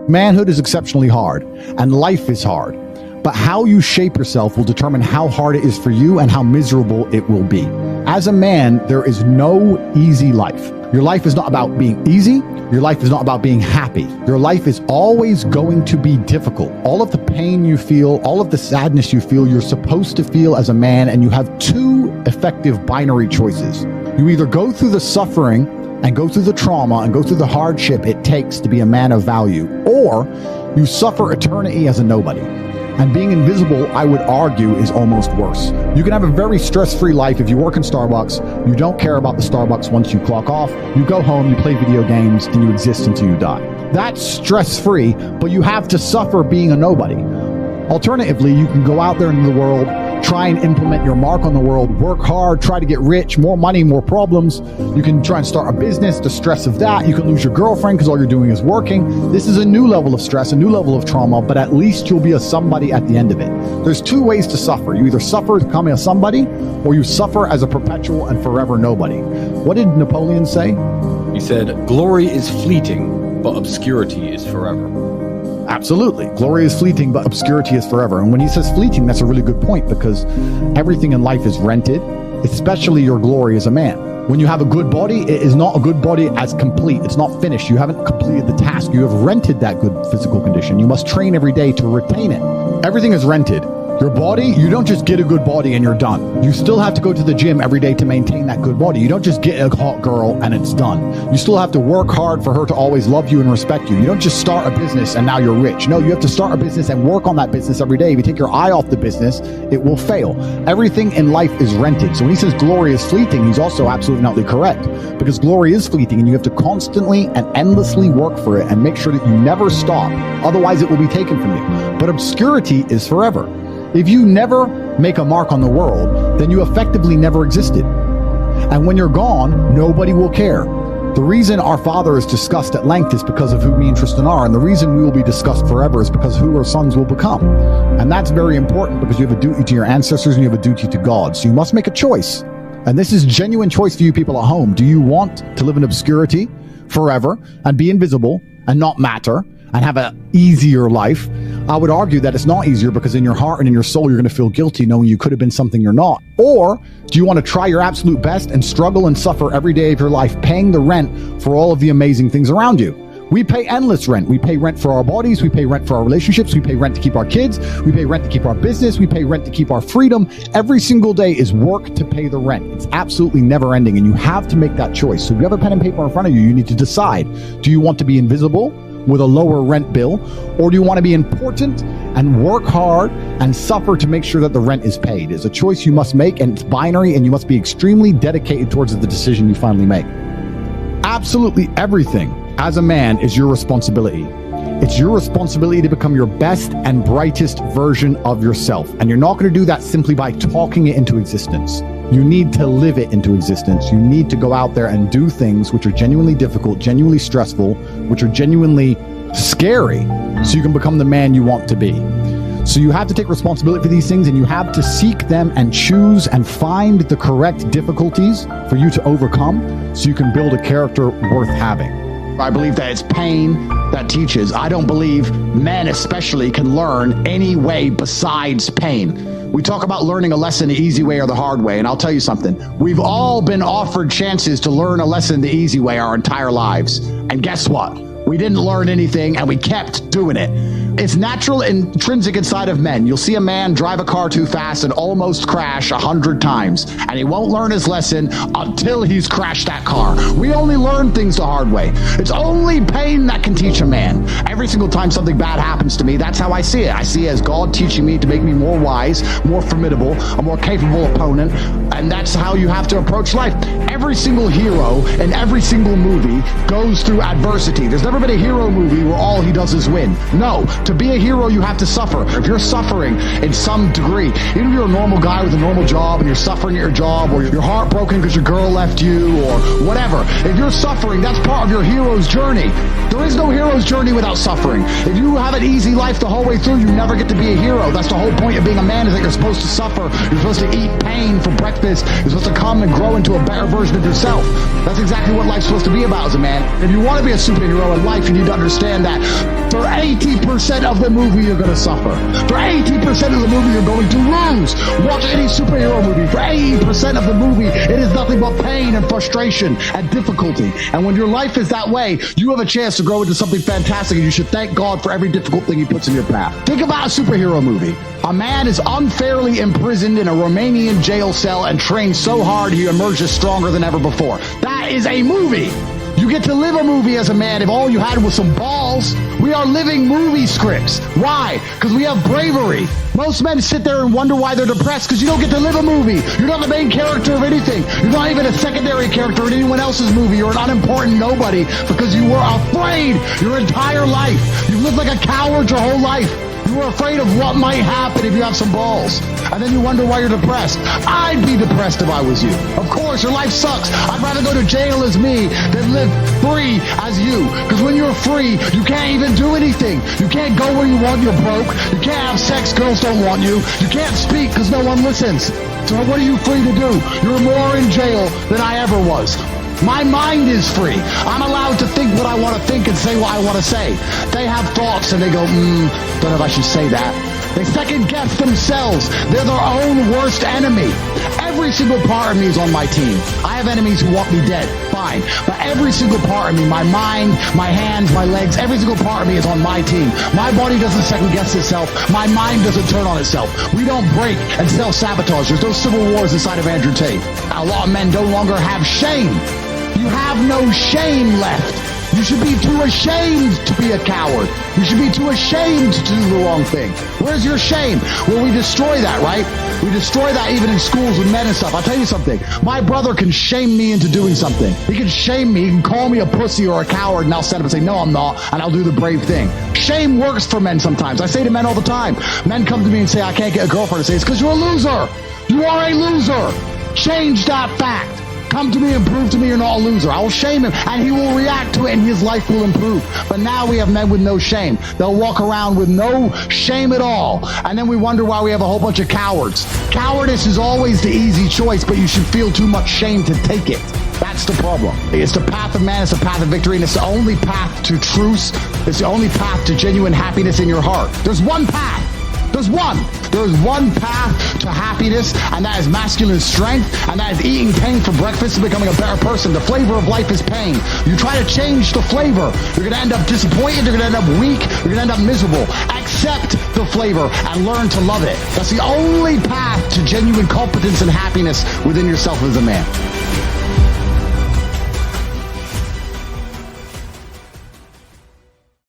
Manhood is exceptionally hard, and life is hard. But how you shape yourself will determine how hard it is for you and how miserable it will be. As a man, there is no easy life. Your life is not about being easy. Your life is not about being happy. Your life is always going to be difficult. All of the pain you feel, all of the sadness you feel, you're supposed to feel as a man, and you have two effective binary choices. You either go through the suffering and go through the trauma and go through the hardship it takes to be a man of value, or you suffer eternity as a nobody. And being invisible, I would argue, is almost worse. You can have a very stress-free life if you work in Starbucks. You don't care about the Starbucks once you clock off. You go home, you play video games, and you exist until you die. That's stress-free, but you have to suffer being a nobody. Alternatively, you can go out there into the world, try and implement your mark on the world, work hard, try to get rich, more money, more problems. You can try and start a business, the stress of that. You can lose your girlfriend because all you're doing is working. This is a new level of stress, a new level of trauma, but at least you'll be a somebody at the end of it. There's two ways to suffer. You either suffer becoming a somebody, or you suffer as a perpetual and forever nobody. What did Napoleon say? He said, "Glory is fleeting, but obscurity is forever." Absolutely. Glory is fleeting, but obscurity is forever. And when he says fleeting, that's a really good point, because everything in life is rented, especially your glory as a man. When you have a good body, it is not a good body as complete. It's not finished. You haven't completed the task. You have rented that good physical condition. You must train every day to retain it. Everything is rented. Your body, you don't just get a good body and you're done. You still have to go to the gym every day to maintain that good body. You don't just get a hot girl and it's done. You still have to work hard for her to always love you and respect you. You don't just start a business and now you're rich. No, you have to start a business and work on that business every day. If you take your eye off the business, it will fail. Everything in life is rented. So when he says glory is fleeting, he's also absolutely not correct, because glory is fleeting and you have to constantly and endlessly work for it and make sure that you never stop. Otherwise, it will be taken from you. But obscurity is forever. If you never make a mark on the world, then you effectively never existed. And when you're gone, nobody will care. The reason our Father is discussed at length is because of who me and Tristan are, and the reason we will be discussed forever is because of who our sons will become. And that's very important, because you have a duty to your ancestors and you have a duty to God. So you must make a choice. And this is a genuine choice for you people at home. Do you want to live in obscurity forever and be invisible and not matter and have an easier life? I would argue that it's not easier, because in your heart and in your soul, you're going to feel guilty knowing you could have been something you're not. Or do you want to try your absolute best and struggle and suffer every day of your life, paying the rent for all of the amazing things around you? We pay endless rent. We pay rent for our bodies. We pay rent for our relationships. We pay rent to keep our kids. We pay rent to keep our business. We pay rent to keep our freedom. Every single day is work to pay the rent. It's absolutely never ending, and you have to make that choice. So if you have a pen and paper in front of you, you need to decide. Do you want to be invisible with a lower rent bill, or do you want to be important and work hard and suffer to make sure that the rent is paid? It's a choice you must make, and it's binary, and you must be extremely dedicated towards the decision you finally make. Absolutely everything as a man is your responsibility. It's your responsibility to become your best and brightest version of yourself. And you're not going to do that simply by talking it into existence. You need to live it into existence. You need to go out there and do things which are genuinely difficult, genuinely stressful, which are genuinely scary, so you can become the man you want to be. So you have to take responsibility for these things, and you have to seek them and choose and find the correct difficulties for you to overcome, so you can build a character worth having. I believe that it's pain that teaches. I don't believe men especially can learn any way besides pain. We talk about learning a lesson the easy way or the hard way, and I'll tell you something. We've all been offered chances to learn a lesson the easy way our entire lives. And guess what? We didn't learn anything, and we kept doing it. It's natural, intrinsic inside of men. You'll see a man drive a car too fast and almost crash 100 times, and he won't learn his lesson until he's crashed that car. We only learn things the hard way. It's only pain that can teach a man. Every single time something bad happens to me, that's how I see it. I see it as God teaching me to make me more wise, more formidable, a more capable opponent, and that's how you have to approach life. Every single hero in every single movie goes through adversity. There's never been a hero movie where all he does is win. No, to be a hero, you have to suffer. If you're suffering in some degree, even if you're a normal guy with a normal job and you're suffering at your job, or you're heartbroken because your girl left you, or whatever, if you're suffering, that's part of your hero's journey. There is no hero's journey without suffering. If you have an easy life the whole way through, you never get to be a hero. That's the whole point of being a man, is that you're supposed to suffer. You're supposed to eat pain for breakfast. You're supposed to come and grow into a better version of yourself. That's exactly what life's supposed to be about as a man. If you want to be a superhero in life, you need to understand that For 80% of the movie, you're going to suffer. For 80% of the movie, you're going to lose. Watch any superhero movie. For 80% of the movie, it is nothing but pain and frustration and difficulty. And when your life is that way, you have a chance to grow into something fantastic, and you should thank God for every difficult thing he puts in your path. Think about a superhero movie. A man is unfairly imprisoned in a Romanian jail cell and trained so hard he emerges stronger than ever before. That is a movie. You get to live a movie as a man if all you had was some balls. We are living movie scripts. Why? Because we have bravery. Most men sit there and wonder why they're depressed because you don't get to live a movie. You're not the main character of anything. You're not even a secondary character in anyone else's movie. You're an unimportant nobody because you were afraid your entire life. You've lived like a coward your whole life. You were afraid of what might happen if you have some balls. And then you wonder why you're depressed. I'd be depressed if I was you. Of course, your life sucks. I'd rather go to jail as me than live free as you. Because when you're free, you can't even do anything. You can't go where you want, you're broke. You can't have sex, girls don't want you. You can't speak because no one listens. So what are you free to do? You're more in jail than I ever was. My mind is free. I'm allowed to think what I want to think and say what I want to say. They have thoughts and they go, don't know if I should say that. They second guess themselves. They're their own worst enemy. Every single part of me is on my team. I have enemies who want me dead. Fine. But every single part of me, my mind, my hands, my legs, every single part of me is on my team. My body doesn't second guess itself. My mind doesn't turn on itself. We don't break and self-sabotage. There's no civil wars inside of Andrew Tate. A lot of men no longer have shame. You have no shame left. You should be too ashamed to be a coward. You should be too ashamed to do the wrong thing. Where's your shame? Well, we destroy that, right? We destroy that even in schools with men and stuff. I'll tell you something. My brother can shame me into doing something. He can shame me. He can call me a pussy or a coward, and I'll stand up and say, no, I'm not, and I'll do the brave thing. Shame works for men sometimes. I say to men all the time. Men come to me and say, I can't get a girlfriend. I say, it's because you're a loser. You are a loser. Change that fact. Come to me and prove to me you're not a loser. I will shame him, and he will react to it, and his life will improve. But now we have men with no shame. They'll walk around with no shame at all, and then we wonder why we have a whole bunch of cowards. Cowardice is always the easy choice, but you should feel too much shame to take it. That's the problem. It's the path of man, it's the path of victory, and it's the only path to truce. It's the only path to genuine happiness in your heart. There's one path. There's one. There's one path to happiness, and that is masculine strength, and that is eating pain for breakfast and becoming a better person. The flavor of life is pain. You try to change the flavor, you're going to end up disappointed, you're going to end up weak, you're going to end up miserable. Accept the flavor and learn to love it. That's the only path to genuine competence and happiness within yourself as a man.